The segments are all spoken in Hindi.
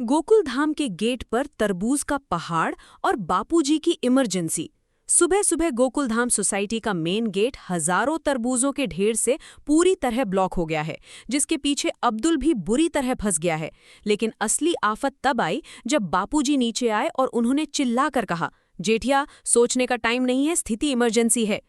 गोकुल धाम के गेट पर तरबूज का पहाड़ और बापूजी की इमरजेंसी। सुबह सुबह गोकुल धाम सोसाइटी का मेन गेट हजारों तरबूजों के ढेर से पूरी तरह ब्लॉक हो गया है, जिसके पीछे अब्दुल भी बुरी तरह फंस गया है। लेकिन असली आफत तब आई जब बापूजी नीचे आए और उन्होंने चिल्लाकर कहा, जेठिया, सोचने का टाइम नहीं है, स्थिति इमरजेंसी है।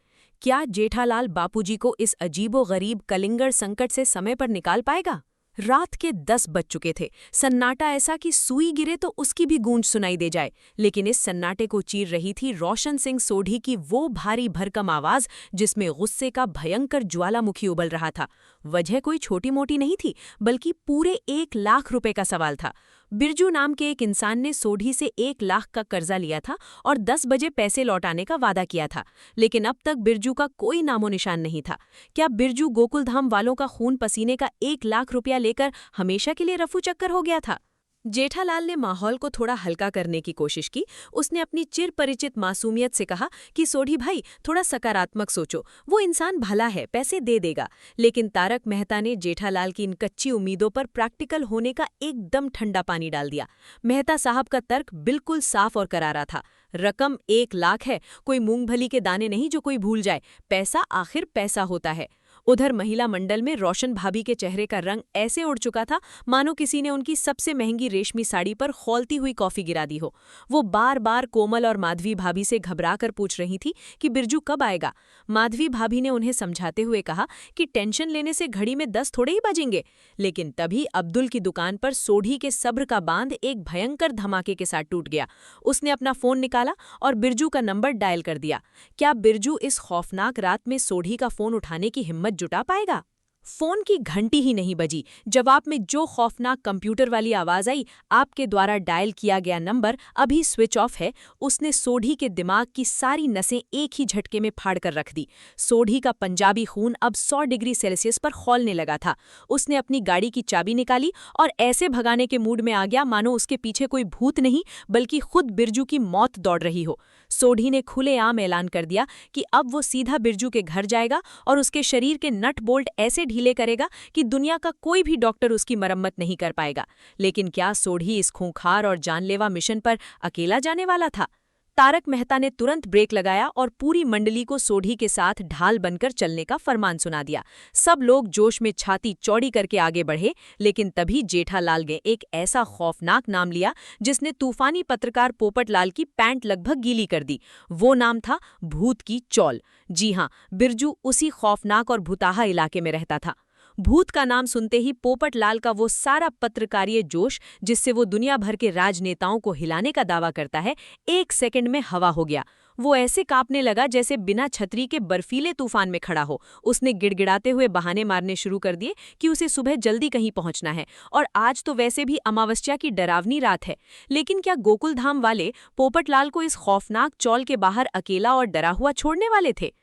क्या जेठालाल बापूजी को इस अजीबो-गरीब कलिंगर संकट से समय पर निकाल पाएगा? रात के 10 बज चुके थे। सन्नाटा ऐसा कि सुई गिरे तो उसकी भी गूंज सुनाई दे जाए। लेकिन इस सन्नाटे को चीर रही थी रोशन सिंह सोढ़ी की वो भारी भरकम आवाज, जिसमें गुस्से का भयंकर ज्वालामुखी उबल रहा था। वजह कोई छोटी मोटी नहीं थी, बल्कि पूरे 1 लाख रुपए का सवाल था। बिरजू नाम के एक इंसान ने सोढ़ी से 1 लाख का कर्जा लिया था और 10 बजे पैसे लौटाने का वादा किया था। लेकिन अब तक बिरजू का कोई नामो निशान नहीं था। क्या बिरजू गोकुलधाम वालों का खून पसीने का 1 लाख रुपया लेकर हमेशा के लिए रफू चक्कर हो गया था? जेठालाल ने माहौल को थोड़ा हल्का करने की कोशिश की। उसने अपनी चिर परिचित मासूमियत से कहा कि सोढ़ी भाई, थोड़ा सकारात्मक सोचो, वो इंसान भला है, पैसे दे देगा। लेकिन तारक मेहता ने जेठालाल की इन कच्ची उम्मीदों पर प्रैक्टिकल होने का एकदम ठंडा पानी डाल दिया। मेहता साहब का तर्क बिल्कुल साफ और करारा था। रकम 1 लाख है, कोई मूंगफली के दाने नहीं जो कोई भूल जाए। पैसा आखिर पैसा होता है। उधर महिला मंडल में रोशन भाभी के चेहरे का रंग ऐसे उड़ चुका था मानो किसी ने उनकी सबसे महंगी रेशमी साड़ी पर खौलती हुई कॉफी गिरा दी हो। वो बार बार कोमल और माधवी भाभी से घबराकर पूछ रही थी कि बिरजू कब आएगा। माधवी भाभी ने उन्हें समझाते हुए कहा कि टेंशन लेने से घड़ी में 10 थोड़े ही बजेंगे। लेकिन तभी अब्दुल की दुकान पर सोढ़ी के सब्र का बांध एक भयंकर धमाके के साथ टूट गया। उसने अपना फोन निकाला और बिरजू का नंबर डायल कर दिया। क्या बिरजू इस खौफनाक रात में सोढ़ी का फोन उठाने की हिम्मत जुटा पाएगा? फोन की घंटी ही नहीं बजी, जवाब में जो खौफनाक कंप्यूटर वाली आवाज आई, आपके द्वारा डायल किया गया नंबर अभी स्विच ऑफ है। उसने सोढ़ी के दिमाग की सारी नसें एक ही झटके में फाड़ कर रख दी। सोढ़ी का पंजाबी खून अब 100 डिग्री सेल्सियस पर खौलने लगा था। उसने अपनी गाड़ी की चाबी निकाली और ऐसे भगाने के मूड में आ गया मानो उसके पीछे कोई भूत नहीं, बल्कि खुद बिरजू की मौत दौड़ रही हो। सोढ़ी ने खुलेआम ऐलान कर दिया कि अब वो सीधा बिरजू के घर जाएगा और उसके शरीर के नट बोल्ट ऐसे ढीले करेगा कि दुनिया का कोई भी डॉक्टर उसकी मरम्मत नहीं कर पाएगा। लेकिन क्या सोढ़ी इस खूंखार और जानलेवा मिशन पर अकेला जाने वाला था? तारक मेहता ने तुरंत ब्रेक लगाया और पूरी मंडली को सोढ़ी के साथ ढाल बनकर चलने का फरमान सुना दिया। सब लोग जोश में छाती चौड़ी करके आगे बढ़े। लेकिन तभी जेठालाल ने एक ऐसा खौफनाक नाम लिया जिसने तूफानी पत्रकार पोपटलाल की पैंट लगभग गीली कर दी। वो नाम था भूत की चौल। जी हाँ, बिरजू उसी खौफनाक और भुताहा इलाके में रहता था। भूत का नाम सुनते ही पोपटलाल का वो सारा पत्रकारीय जोश, जिससे वो दुनिया भर के राजनेताओं को हिलाने का दावा करता है, 1 सेकंड में हवा हो गया। वो ऐसे कांपने लगा जैसे बिना छतरी के बर्फीले तूफान में खड़ा हो। उसने गिड़गिड़ाते हुए बहाने मारने शुरू कर दिए कि उसे सुबह जल्दी कहीं पहुंचना है और आज तो वैसे भी अमावस्या की डरावनी रात है। लेकिन क्या गोकुलधाम वाले पोपटलाल को इस खौफनाक चौल के बाहर अकेला और डरा हुआ छोड़ने वाले थे?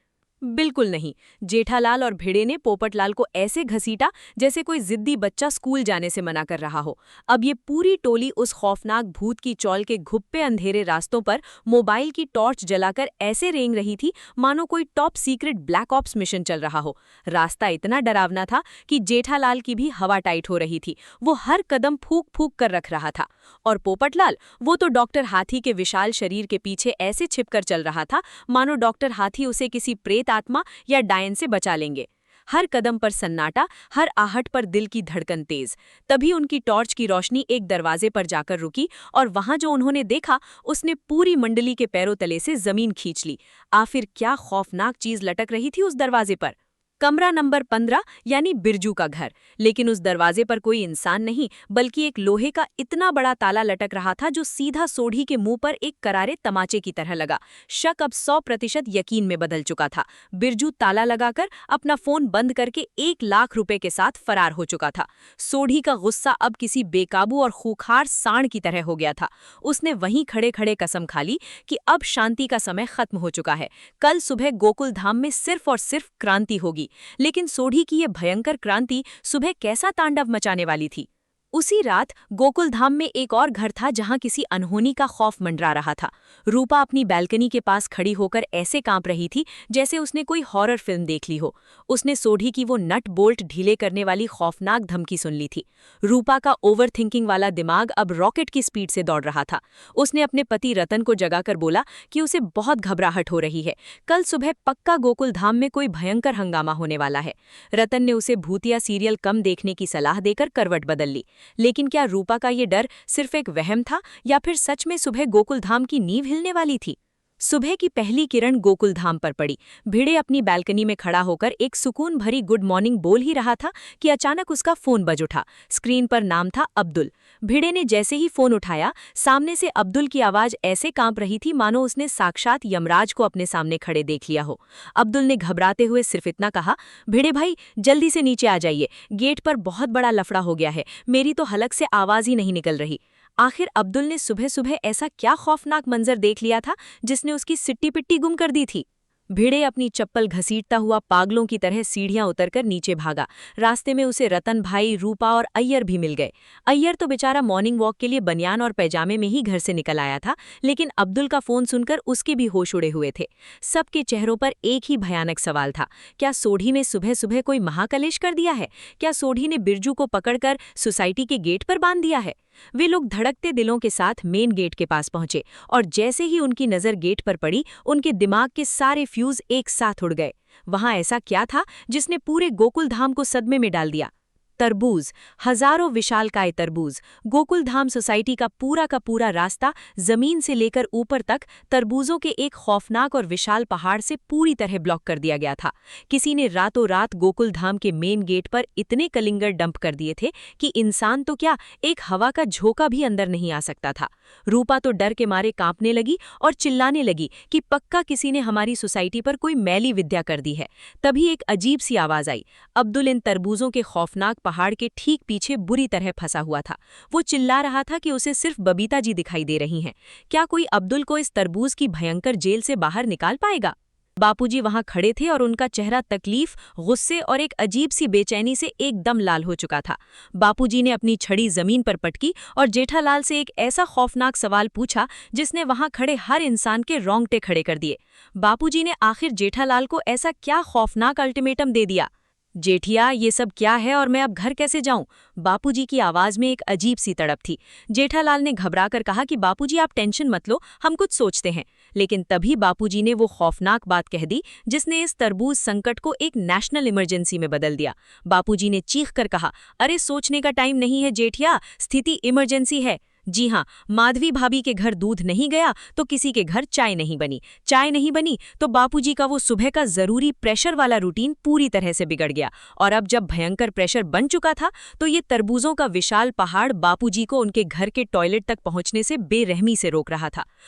बिल्कुल नहीं। जेठालाल और भिड़े ने पोपटलाल को ऐसे घसीटा जैसे कोई जिद्दी बच्चा स्कूल जाने से मना कर रहा हो। अब ये पूरी टोली उस खौफनाक भूत की चौल के घुप्पे अंधेरे रास्तों पर मोबाइल की टॉर्च जलाकर ऐसे रेंग रही थी मानो कोई top secret black ops mission चल रहा हो। रास्ता इतना डरावना था कि जेठालाल की भी हवा टाइट हो रही थी। वो हर कदम फूंक फूंक कर रख रहा था। और पोपटलाल, वो तो डॉक्टर हाथी के विशाल शरीर के पीछे ऐसे छिपकर चल रहा था मानो डॉक्टर हाथी उसे किसी प्रेत आत्मा या डायन से बचा लेंगे। हर कदम पर सन्नाटा, हर आहट पर दिल की धड़कन तेज। तभी उनकी टॉर्च की रोशनी एक दरवाजे पर जाकर रुकी और वहां जो उन्होंने देखा, उसने पूरी मंडली के पैरों तले से जमीन खींच ली। आखिर क्या खौफनाक चीज लटक रही थी उस दरवाजे पर? कमरा नंबर 15 यानी बिरजू का घर। लेकिन उस दरवाजे पर कोई इंसान नहीं, बल्कि एक लोहे का इतना बड़ा ताला लटक रहा था जो सीधा सोढ़ी के मुंह पर एक करारे तमाचे की तरह लगा। शक अब 100% यकीन में बदल चुका था। बिरजू ताला लगाकर अपना फोन बंद करके 1 लाख रुपए के साथ फरार हो चुका था। सोढ़ी का गुस्सा अब किसी बेकाबू और खूंखार सांड की तरह हो गया था। उसने वहीं खड़े खड़े कसम खा ली कि अब शांति का समय खत्म हो चुका है। कल सुबह गोकुल धाम में सिर्फ और सिर्फ क्रांति होगी। लेकिन सोढ़ी की ये भयंकर क्रांति सुबह कैसा तांडव मचाने वाली थी? उसी रात गोकुल धाम में एक और घर था जहां किसी अनहोनी का खौफ मंडरा रहा था। रूपा अपनी बैल्कनी के पास खड़ी होकर ऐसे कांप रही थी जैसे उसने कोई हॉरर फिल्म देख ली हो। उसने सोढ़ी की वो नट बोल्ट ढीले करने वाली खौफनाक धमकी सुन ली थी। रूपा का ओवर थिंकिंग वाला दिमाग अब रॉकेट की स्पीड से दौड़ रहा था। उसने अपने पति रतन को जगाकर बोला कि उसे बहुत घबराहट हो रही है, कल सुबह पक्का गोकुल धाम में कोई भयंकर हंगामा होने वाला है। रतन ने उसे भूतिया सीरियल कम देखने की सलाह देकर करवट बदल ली। लेकिन क्या रूपा का ये डर सिर्फ एक वहम था या फिर सच में सुबह गोकुल धाम की नींव हिलने वाली थी? सुबह की पहली किरण गोकुल धाम पर पड़ी। भिड़े अपनी बैल्कनी में खड़ा होकर एक सुकून भरी गुड मॉर्निंग बोल ही रहा था कि अचानक उसका फोन बज उठा। स्क्रीन पर नाम था अब्दुल। भिड़े ने जैसे ही फोन उठाया, सामने से अब्दुल की आवाज ऐसे कांप रही थी मानो उसने साक्षात यमराज को अपने सामने खड़े देख लिया हो। अब्दुल ने घबराते हुए सिर्फ इतना कहा, भिड़े भाई जल्दी से नीचे आ जाइए, गेट पर बहुत बड़ा लफड़ा हो गया है, मेरी तो हलक से आवाज ही नहीं निकल रही। आखिर अब्दुल ने सुबह सुबह ऐसा क्या खौफनाक मंजर देख लिया था जिसने उसकी सिट्टी पिट्टी गुम कर दी थी? भिड़े अपनी चप्पल घसीटता हुआ पागलों की तरह सीढ़ियां उतरकर नीचे भागा। रास्ते में उसे रतन भाई, रूपा और अय्यर भी मिल गए। अय्यर तो बेचारा मॉर्निंग वॉक के लिए बनियान और पैजामे में ही घर से निकल आया था, लेकिन अब्दुल का फोन सुनकर उसके भी होश उड़े हुए थे। सबके चेहरों पर एक ही भयानक सवाल था, क्या सोढ़ी ने सुबह सुबह कोई महाकलेश कर दिया है? क्या सोढ़ी ने बिरजू को पकड़कर सोसाइटी के गेट पर बांध दिया है? वे लोग धड़कते दिलों के साथ मेन गेट के पास पहुंचे और जैसे ही उनकी नजर गेट पर पड़ी, उनके दिमाग के सारे फ्यूज एक साथ उड़ गए। वहां ऐसा क्या था जिसने पूरे गोकुल धाम को सदमे में डाल दिया? तरबूज, हजारों विशालकाय तरबूज। गोकुल धाम सोसाइटी का पूरा रास्ता जमीन से लेकर ऊपर तक तरबूजों के एक खौफनाक और विशाल पहाड़ से पूरी तरह ब्लॉक कर दिया गया था। किसी ने रातों रात गोकुल धाम के मेन गेट पर इतने कलिंगर डंप कर दिए थे कि इंसान तो क्या, एक हवा का झोंका भी अंदर नहीं आ सकता था। रूपा तो डर के मारे कांपने लगी और चिल्लाने लगी कि पक्का किसी ने हमारी सोसाइटी पर कोई मैली विद्या कर दी है। तभी एक अजीब सी आवाज आई। अब्दुल इन तरबूजों के खौफनाक पहाड़ के ठीक पीछे बुरी तरह फंसा हुआ था। वो चिल्ला रहा था कि उसे सिर्फ बबीता जी दिखाई दे रही हैं। क्या कोई अब्दुल को इस तरबूज की भयंकर जेल से बाहर निकाल पाएगा? बापूजी वहां खड़े थे और उनका चेहरा तकलीफ, गुस्से और एक अजीब सी बेचैनी से एकदम लाल हो चुका था। बापूजी ने अपनी छड़ी जमीन पर पटकी और जेठालाल से एक ऐसा खौफनाक सवाल पूछा जिसने वहां खड़े हर इंसान के रोंगटे खड़े कर दिए। बापूजी ने आखिर जेठालाल को ऐसा क्या खौफनाक अल्टीमेटम दे दिया? जेठिया, ये सब क्या है और मैं अब घर कैसे जाऊं? बापूजी की आवाज में एक अजीब सी तड़प थी। जेठालाल ने घबराकर कहा कि बापूजी आप टेंशन मत लो, हम कुछ सोचते हैं। लेकिन तभी बापूजी ने वो खौफनाक बात कह दी जिसने इस तरबूज संकट को एक नेशनल इमरजेंसी में बदल दिया। बापूजी ने चीख कर कहा, अरे सोचने का टाइम नहीं है जेठिया, स्थिति इमरजेंसी है। जी हाँ, माधवी भाभी के घर दूध नहीं गया तो किसी के घर चाय नहीं बनी। चाय नहीं बनी तो बापूजी का वो सुबह का जरूरी प्रेशर वाला रूटीन पूरी तरह से बिगड़ गया। और अब जब भयंकर प्रेशर बन चुका था तो ये तरबूजों का विशाल पहाड़ बापूजी को उनके घर के टॉयलेट तक पहुंचने से बेरहमी से रोक रहा था।